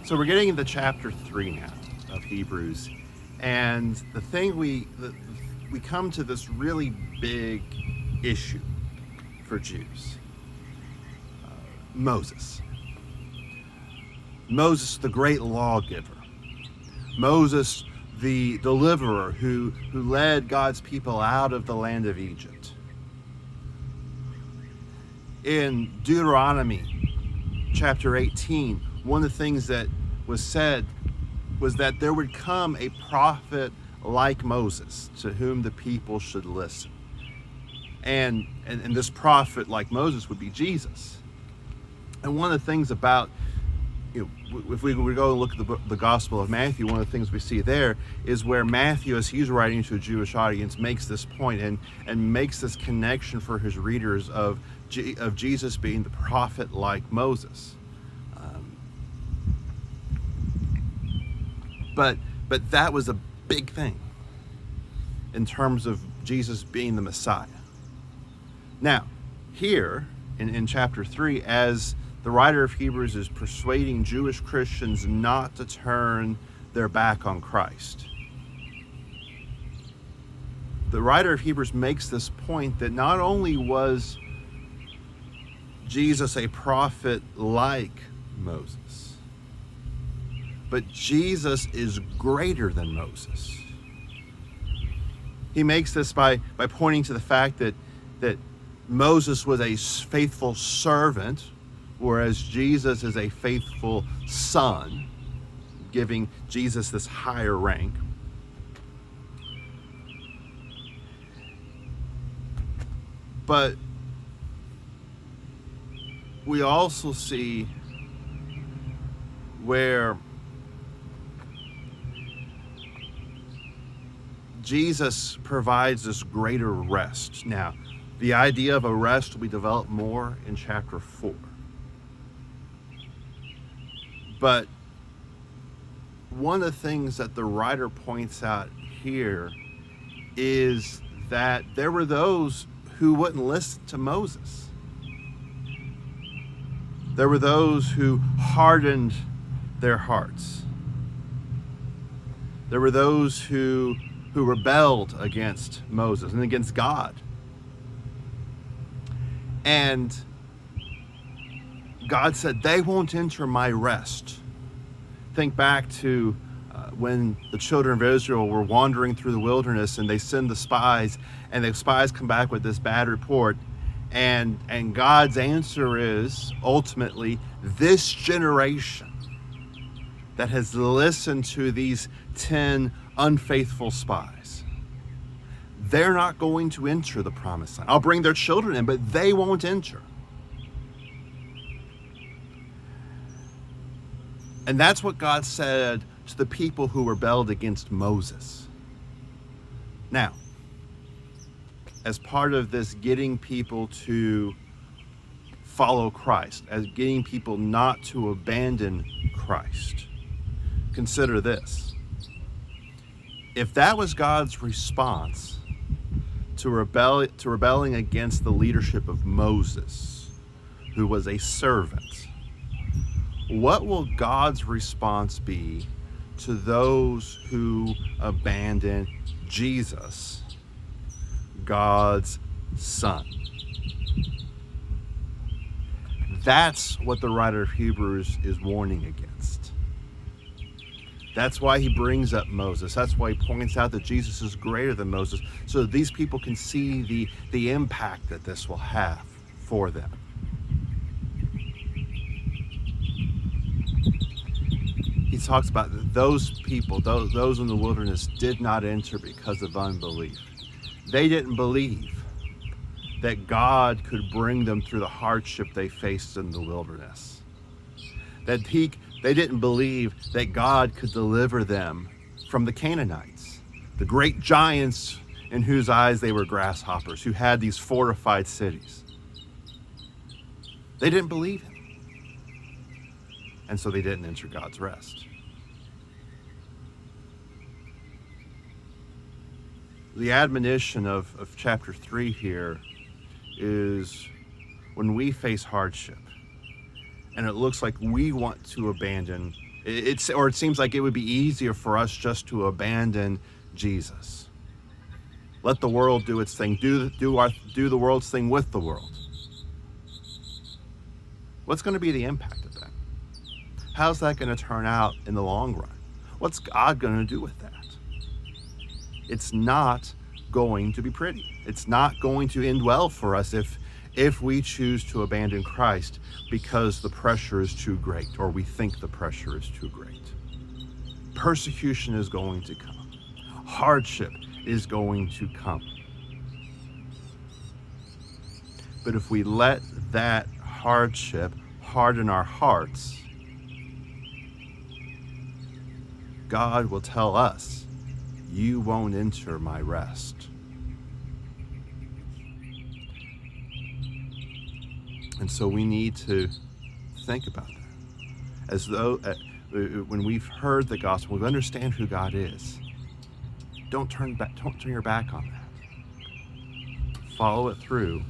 So we're getting into chapter 3 now of Hebrews, and the thing we come to this really big issue for Jews. Moses, the great lawgiver. Moses, the deliverer who led God's people out of the land of Egypt. In Deuteronomy chapter 18, one of the things that was said was that there would come a prophet like Moses to whom the people should listen. And this prophet like Moses would be Jesus. And one of the things about, if we go and look at the Gospel of Matthew, one of the things we see there is where Matthew, as he's writing to a Jewish audience, makes this point and makes this connection for his readers of Jesus being the prophet like Moses. But that was a big thing in terms of Jesus being the Messiah. Now, here in chapter 3, as the writer of Hebrews is persuading Jewish Christians not to turn their back on Christ, the writer of Hebrews makes this point that not only was Jesus a prophet like Moses, but Jesus is greater than Moses. He makes this by pointing to the fact that Moses was a faithful servant, whereas Jesus is a faithful son, giving Jesus this higher rank. But we also see where Jesus provides this greater rest. Now, the idea of a rest will be developed more in chapter 4. But one of the things that the writer points out here is that there were those who wouldn't listen to Moses. There were those who hardened their hearts. There were those who rebelled against Moses and against God. And God said, they won't enter my rest. Think back to when the children of Israel were wandering through the wilderness and they send the spies, and the spies come back with this bad report. And God's answer is ultimately, this generation that has listened to these 10 unfaithful spies, they're not going to enter the promised land. I'll bring their children in, but they won't enter. And that's what God said to the people who rebelled against Moses. Now, as part of this getting people to follow Christ, as getting people not to abandon Christ, consider this. If that was God's response to rebelling against the leadership of Moses, who was a servant, what will God's response be to those who abandon Jesus, God's Son? That's what the writer of Hebrews is warning against. That's why he brings up Moses. That's why he points out that Jesus is greater than Moses, so that these people can see the impact that this will have for them. He talks about those people, those in the wilderness, did not enter because of unbelief. They didn't believe that God could bring them through the hardship they faced in the wilderness. They didn't believe that God could deliver them from the Canaanites, the great giants in whose eyes they were grasshoppers, who had these fortified cities. They didn't believe him. And so they didn't enter God's rest. The admonition of chapter 3 here is when we face hardship and it looks like we want to abandon It seems like it would be easier for us just to abandon Jesus. Let the world do its thing. Do the world's thing with the world. What's going to be the impact of that? How's that going to turn out in the long run? What's God going to do with that? It's not going to be pretty. It's not going to end well for us if we choose to abandon Christ because the pressure is too great, or we think the pressure is too great. Persecution is going to come. Hardship is going to come. But if we let that hardship harden our hearts, God will tell us, you won't enter my rest. And so we need to think about that. As though when we've heard the gospel, we understand who God is. Don't turn your back on that. Follow it through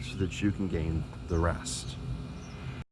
so that you can gain the rest.